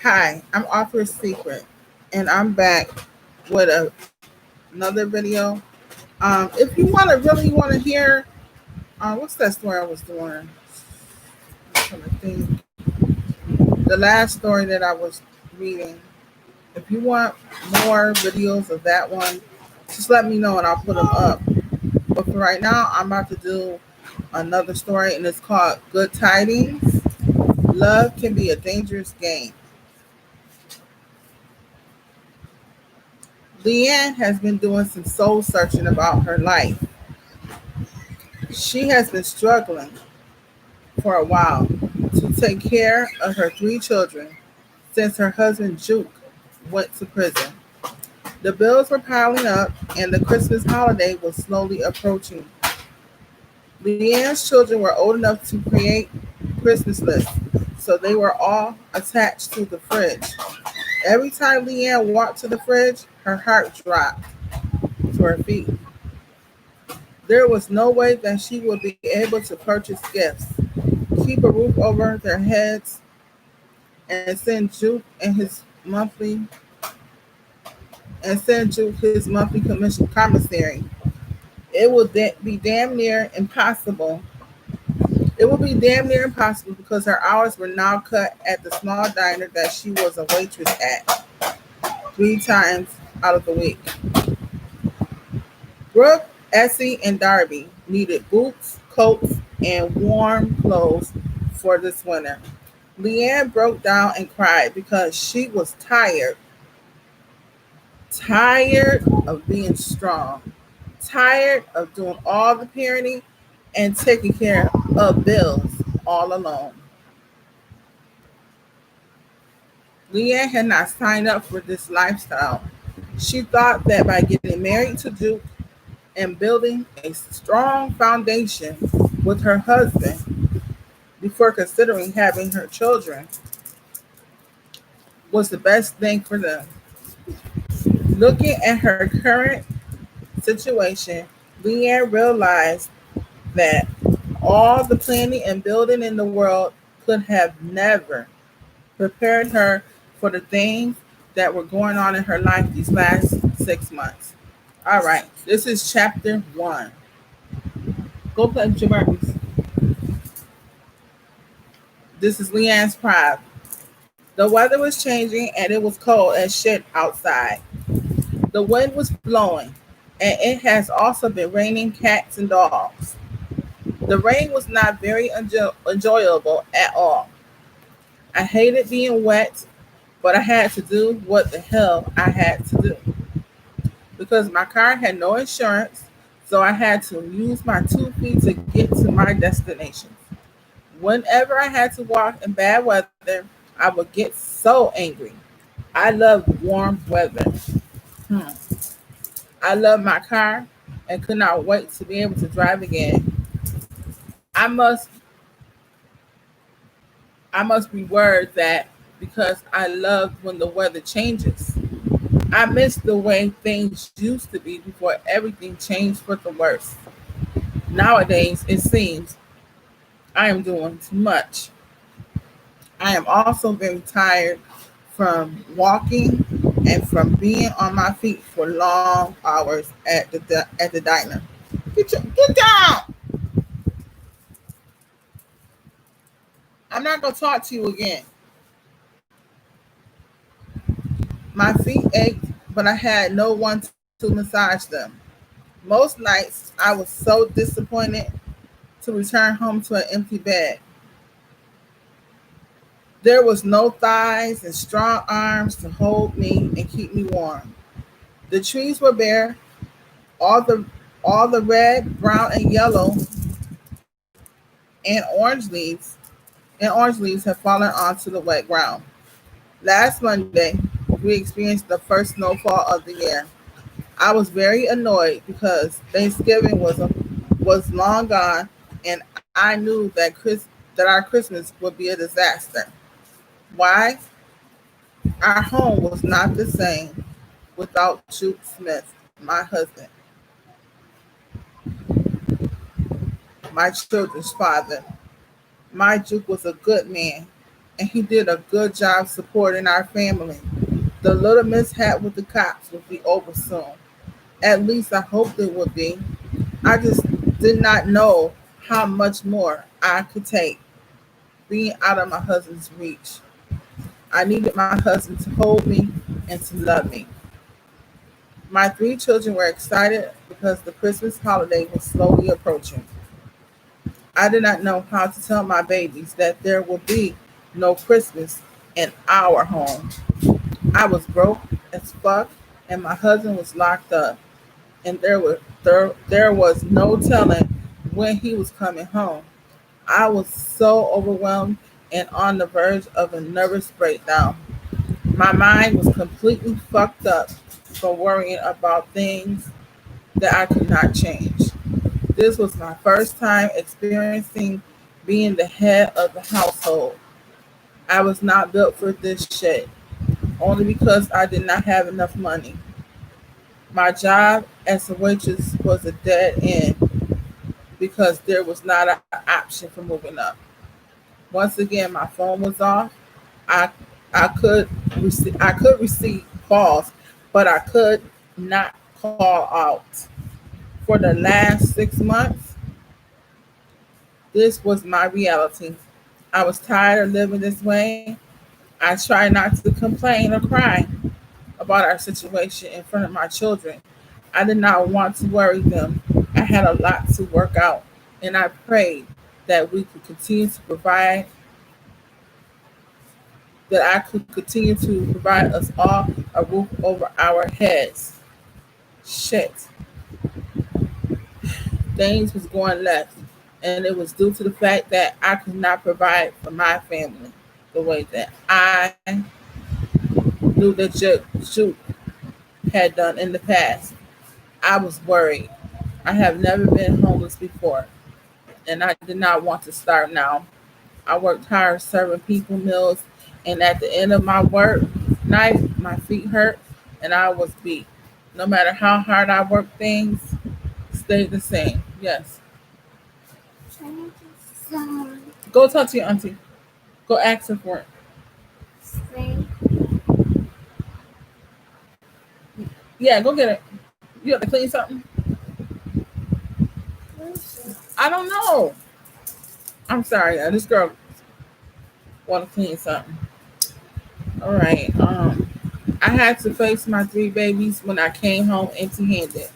Hi, I'm Authoress Secret, and I'm back with another video. If you want to really want to hear, what's that story I was doing? I'm trying to think. The last story that I was reading. If you want more videos of that one, just let me know and I'll put them up. But for right now, I'm about to do another story, and it's called Good Tidings. Love can be a dangerous game. Leanne has been doing some soul searching about her life. She has been struggling for a while to take care of her three children since her husband Juke went to prison. The bills were piling up and the Christmas holiday was slowly approaching. Leanne's children were old enough to create Christmas lists, so they were all attached to the fridge. Every time Leanne walked to the fridge, her heart dropped to her feet. There was no way that she would be able to purchase gifts, keep a roof over their heads, and send Juke his monthly commission commissary. It would be damn near impossible. It would be damn near impossible because her hours were now cut at the small diner that she was a waitress at 3 times out of the week. Brooke, Essie, and Darby needed boots, coats, and warm clothes for this winter. Leanne broke down and cried because she was tired of being strong, tired of doing all the parenting and taking care of bills all alone. Leanne had not signed up for this lifestyle. She thought that by getting married to Duke and building a strong foundation with her husband before considering having her children was the best thing for them. Looking at her current situation, Leanne realized that all the planning and building in the world could have never prepared her for the things that were going on in her life these last 6 months. All right, this is chapter one. Go play with your Barbies. This is Leanne's Pride. The weather was changing and it was cold as shit outside. The wind was blowing, and it has also been raining cats and dogs. The rain was not very enjoyable at all. I hated being wet, but I had to do what the hell I had to do because my car had no insurance, so I had to use my 2 feet to get to my destination. Whenever I had to walk in bad weather, I would get so angry. I love warm weather. Hmm. I love my car and could not wait to be able to drive again. I must I must be worried that because I love when the weather changes. I miss the way things used to be before everything changed for the worse. Nowadays, it seems I am doing too much. I am also very tired from walking and from being on my feet for long hours at the diner. Get down! I'm not gonna talk to you again. My feet ached, but I had no one to massage them. Most nights, I was so disappointed to return home to an empty bed. There was no thighs and strong arms to hold me and keep me warm. The trees were bare. All the all the red, brown, and yellow and orange leaves have fallen onto the wet ground. Last Monday, we experienced the first snowfall of the year. I was very annoyed because Thanksgiving was long gone, and I knew that our Christmas would be a disaster. Why? Our home was not the same without Juke Smith, my husband, my children's father. My Juke was a good man. and he did a good job supporting our family. The little mishap with the cops would be over soon. At least I hoped it would be. I just did not know how much more I could take being out of my husband's reach. I needed my husband to hold me and to love me. My three children were excited because the Christmas holiday was slowly approaching. I did not know how to tell my babies that there would be no Christmas in our home. I was broke as fuck, and my husband was locked up, and there was no telling when he was coming home. I was so overwhelmed and on the verge of a nervous breakdown. My mind was completely fucked up from worrying about things that I could not change. This was my first time experiencing being the head of the household. I was not built for this shit, only because I did not have enough money. My job as a waitress was a dead end because there was not an option for moving up. Once again, my phone was off. I I could receive calls, but I could not call out. For the last 6 months, this was my reality. I was tired of living this way. I tried not to complain or cry about our situation in front of my children. I did not want to worry them. I had a lot to work out, and I prayed that we could continue to provide, that I could continue to provide us all a roof over our heads. Shit, things was going left, and it was due to the fact that I could not provide for my family the way that I knew that Juke had done in the past. I was worried. I have never been homeless before, and I did not want to start now. I worked hard serving people meals, and at the end of my work night, my feet hurt and I was beat. No matter how hard I worked, things stayed the same. Yes. Go talk to your auntie. Go ask her for it. Yeah, go get it. You have to clean something? I don't know. I'm sorry. This girl want to clean something. All right. I had to face my three babies when I came home empty-handed.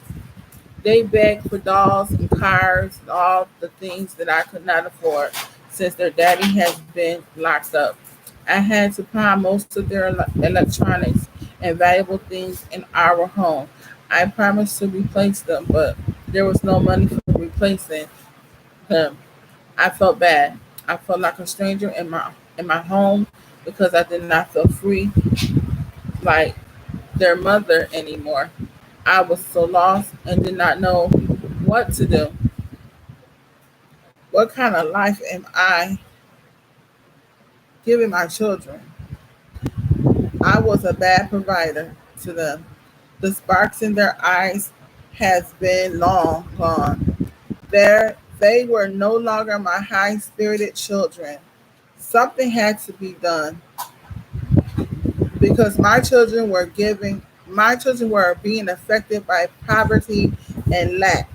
They begged for dolls and cars and all the things that I could not afford since their daddy has been locked up. I had to pawn most of their electronics and valuable things in our home. I promised to replace them, but there was no money for replacing them. I felt bad. I felt like a stranger in my home because I did not feel free like their mother anymore. I was so lost and did not know what to do. What kind of life am I giving my children? I was a bad provider to them. The sparks in their eyes has been long gone. They were no longer my high-spirited children. Something had to be done because my children were being affected by poverty and lack.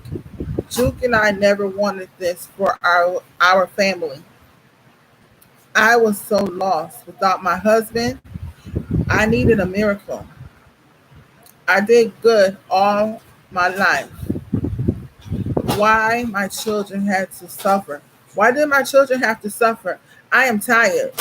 Juke and I never wanted this for our family. I was so lost without my husband. I needed a miracle. I did good all my life. Why my children had to suffer? Why did my children have to suffer? I am tired.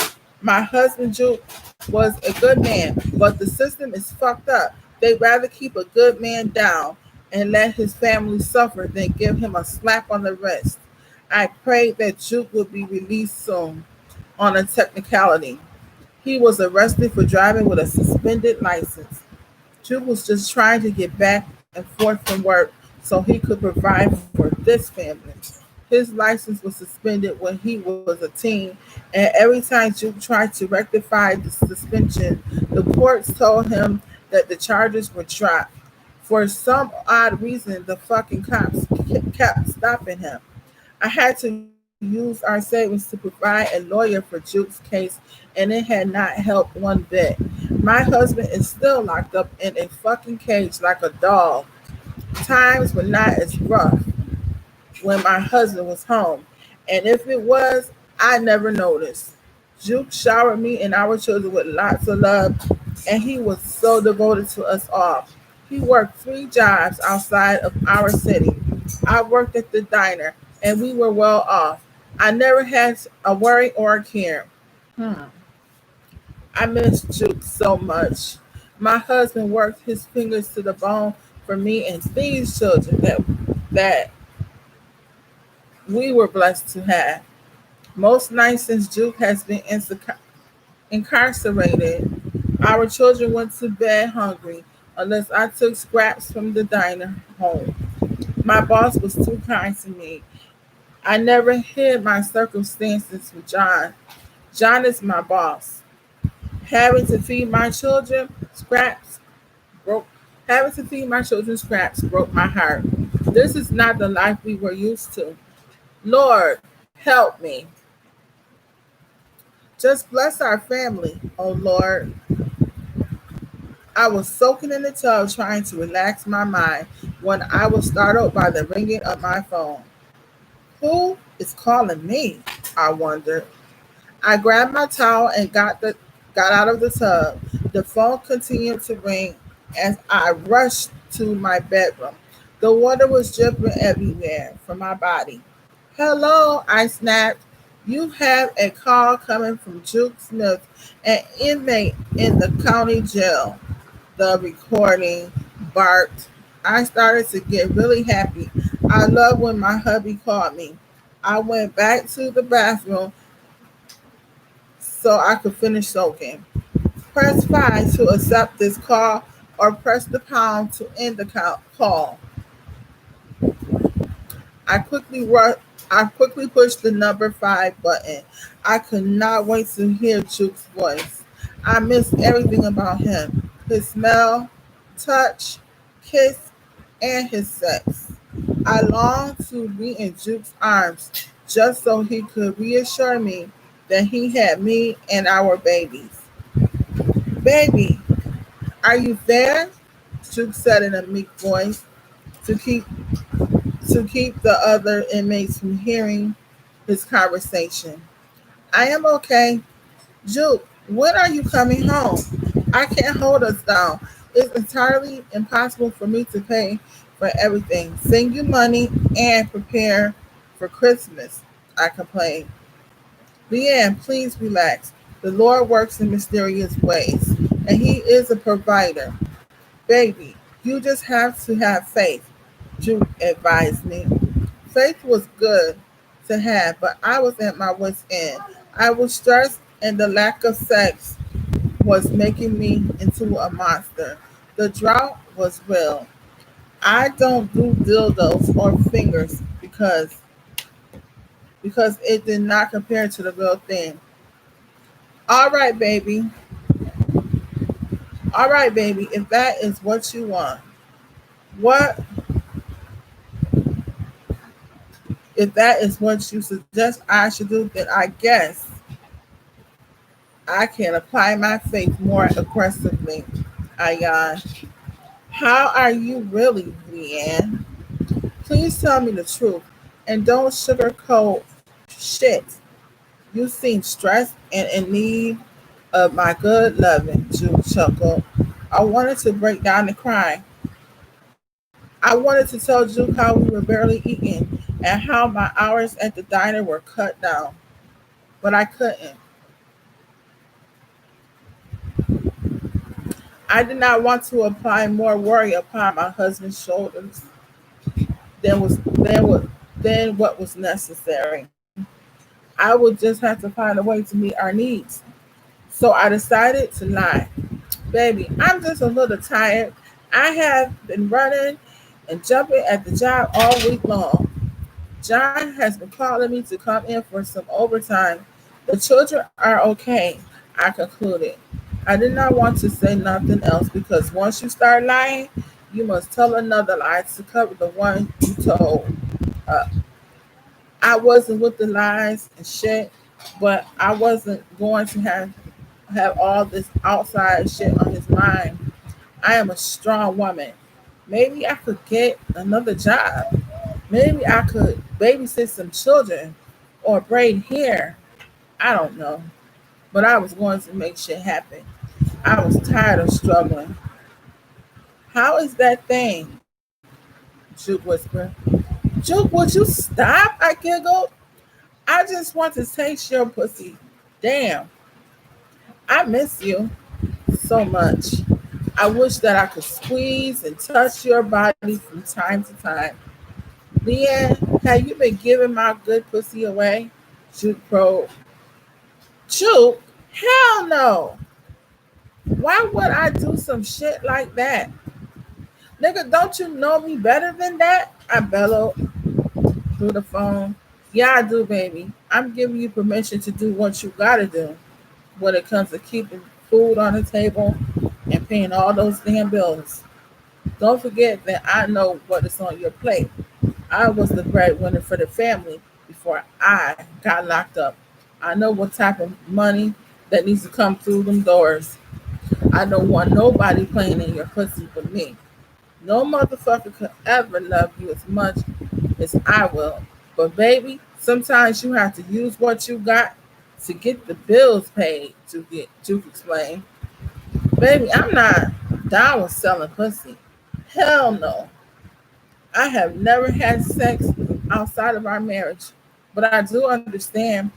My husband Juke was a good man, but the system is fucked up. They'd rather keep a good man down and let his family suffer than give him a slap on the wrist. I prayed that Juke would be released soon on a technicality. He was arrested for driving with a suspended license. Juke was just trying to get back and forth from work so he could provide for this family. His license was suspended when he was a teen, and every time Juke tried to rectify the suspension, the courts told him that the charges were dropped. For some odd reason, the fucking cops kept stopping him. I had to used our savings to provide a lawyer for Juke's case, and it had not helped one bit. My husband is still locked up in a fucking cage like a dog. Times were not as rough when my husband was home, and if it was, I never noticed. Juke showered me and our children with lots of love, and he was so devoted to us all. He worked 3 jobs outside of our city. I worked at the diner, and we were well off. I never had a worry or a care. Hmm. I miss Juke so much. My husband worked his fingers to the bone for me and these children that we were blessed to have. Most nights since Juke has been incarcerated, our children went to bed hungry unless I took scraps from the diner home. My boss was too kind to me. I never hid my circumstances from John. John is my boss. Having to feed my children scraps broke Having to feed my children scraps broke my heart. This is not the life we were used to. Lord, help me. Just bless our family, oh Lord. I was soaking in the tub trying to relax my mind when I was startled by the ringing of my phone. Who is calling me? I wondered. I grabbed my towel and got out of the tub. The phone continued to ring as I rushed to my bedroom. The water was dripping everywhere from my body. Hello, I snapped. You have a call coming from Juke Smith, an inmate in the county jail. The recording barked. I started to get really happy. I love when my hubby called me. I went back to the bathroom so I could finish soaking. Press 5 to accept this call or press the pound to end the call. I quickly ru- I quickly pushed the number 5 button. I could not wait to hear Juke's voice. I missed everything about him. His smell, touch, kiss, and his sex. I longed to be in Juke's arms just so he could reassure me that he had me and our babies. Baby, are you there? Juke said in a meek voice to keep the other inmates from hearing his conversation. I am okay. Juke, when are you coming home? I can't hold us down. It's entirely impossible for me to pay for everything, send you money, and prepare for Christmas, I complained. Leanne, please relax. The Lord works in mysterious ways, and He is a provider. Baby, you just have to have faith, Juke advised me. Faith was good to have, but I was at my wit's end. I was stressed, and the lack of sex was making me into a monster. The drought was real. I don't do dildos or fingers because it did not compare to the real thing. All right, baby. All right, baby. If that is what you want, what if that is what you suggest I should do? Then I guess I can apply my faith more aggressively. I yawned. How are you really, Leanne? Please tell me the truth and don't sugarcoat shit. You seem stressed and in need of my good loving, Jude chuckled. I wanted to break down and cry. I wanted to tell Juke how we were barely eating and how my hours at the diner were cut down, but I couldn't. I did not want to apply more worry upon my husband's shoulders than was than what than what was necessary. I would just have to find a way to meet our needs. So I decided to lie. Baby, I'm just a little tired. I have been running and jumping at the job all week long. John has been calling me to come in for some overtime. The children are okay, I concluded. I did not want to say nothing else because once you start lying, you must tell another lie to cover the one you told. Uh, I wasn't with the lies and shit, but I wasn't going to have all this outside shit on his mind. I am a strong woman. Maybe I could get another job. Maybe I could babysit some children or braid hair. I don't know. But I was going to make shit happen. I was tired of struggling. How is that thing? Juke whispered. Juke, would you stop? I giggled. I just want to taste your pussy. Damn, I miss you so much. I wish that I could squeeze and touch your body from time to time. Leanne, have you been giving my good pussy away? Juke probed. Juke? Hell no. Why would I do some shit like that? Nigga, don't you know me better than that? I bellowed through the phone. Yeah, I do, baby. I'm giving you permission to do what you gotta do when it comes to keeping food on the table and paying all those damn bills. Don't forget that I know what is on your plate. I was the breadwinner for the family before I got locked up. I know what type of money that needs to come through them doors. I don't want nobody playing in your pussy but me. No motherfucker could ever love you as much as I will. But baby, sometimes you have to use what you got to get the bills paid, to explain. Baby, I'm not down with selling pussy. Hell no. I have never had sex outside of our marriage, but I do understand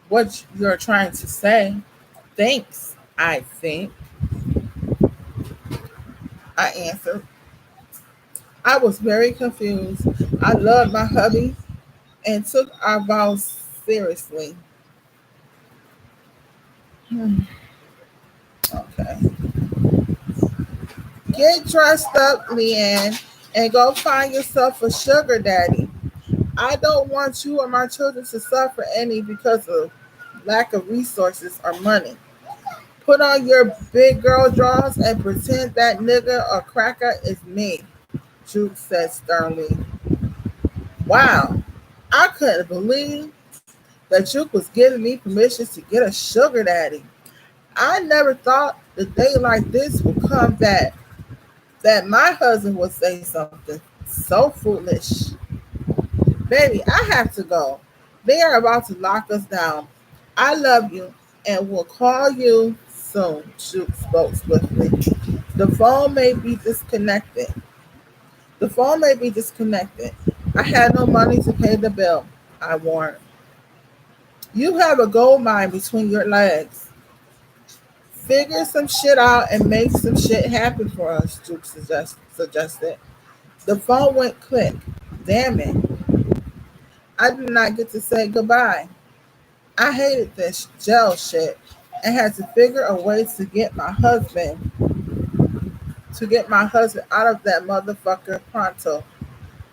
what you're trying to say. Thanks, I think, I answered. I was very confused. I loved my hubby and took our vows seriously. Okay. Get dressed up, Leanne, and go find yourself a sugar daddy. I don't want you or my children to suffer any because of lack of resources or money. Put on your big girl drawers and pretend that nigga or cracker is me, Juke said sternly. Wow, I couldn't believe that Juke was giving me permission to get a sugar daddy. I never thought the day like this would come that my husband would say something so foolish. Baby, I have to go. They are about to lock us down. I love you and will call you soon, Juke spoke swiftly. The phone may be disconnected. The phone may be disconnected. I had no money to pay the bill, I warned. You have a gold mine between your legs. Figure some shit out and make some shit happen for us, suggested. The phone went click. Damn it. I did not get to say goodbye. I hated this jail shit and had to figure a way to get my husband out of that motherfucker pronto.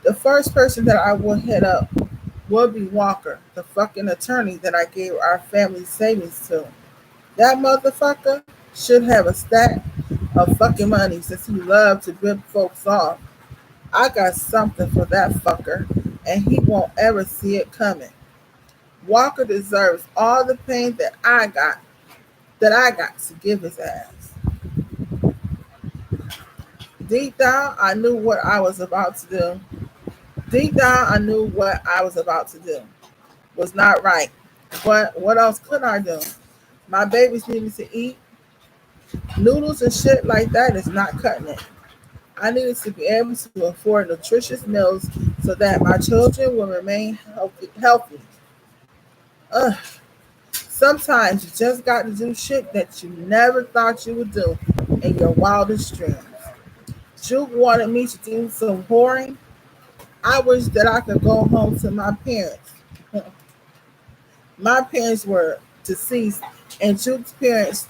The first person that I would hit up would be Walker, the fucking attorney that I gave our family savings to. That motherfucker should have a stack of fucking money since he loved to rip folks off. I got something for that fucker, and he won't ever see it coming. Walker deserves all the pain that I got to give his ass. Deep down, I knew what I was about to do. Deep down, I knew what I was about to do was not right. But what else could I do? My babies needed to eat. Noodles and shit like that is not cutting it. I needed to be able to afford nutritious meals so that my children will remain healthy. Ugh. Sometimes you just got to do shit that you never thought you would do in your wildest dreams. Juke wanted me to do some whoring. I wish that I could go home to my parents. My parents were deceased, and Juke's parents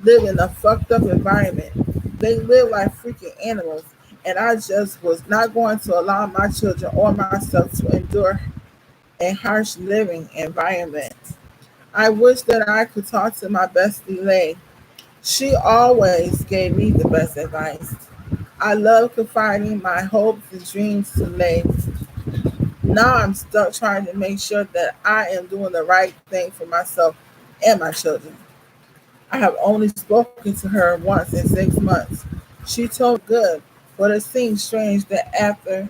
live in a fucked up environment. They live like freaking animals, and I just was not going to allow my children or myself to endure a harsh living environment. I wish that I could talk to my bestie Lay. She always gave me the best advice. I love confiding my hopes and dreams to Lay. Now I'm stuck trying to make sure that I am doing the right thing for myself and my children. I have only spoken to her once in 6 months. She told me good, but it seems strange that after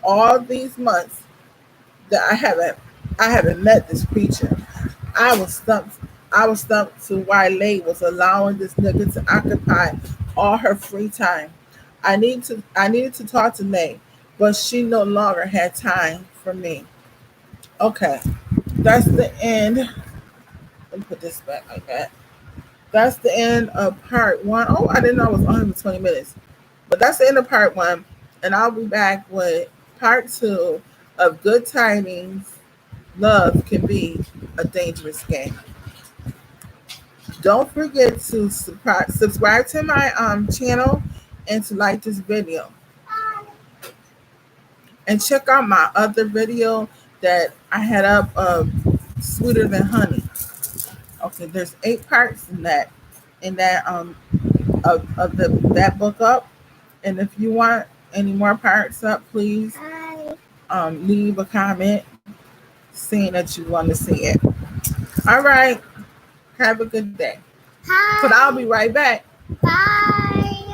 all these months that I haven't met this creature. I was stumped. I was stumped to why Lay was allowing this nigga to occupy all her free time. I needed to talk to Lay, but she no longer had time for me. Okay, that's the end. Let me put this back like that. That's the end of part one. Oh, I didn't know it was 120 minutes. But that's the end of part one. And I'll be back with part two of Good Tidings. Love can be a dangerous game. Don't forget to subscribe to my channel and to like this video. And check out my other video that I had up of Sweeter Than Honey. Okay, there's 8 parts in that of the that book up. And if you want any more parts up, please leave a comment saying that you want to see it. All right. Have a good day. Hi. But I'll be right back. Bye.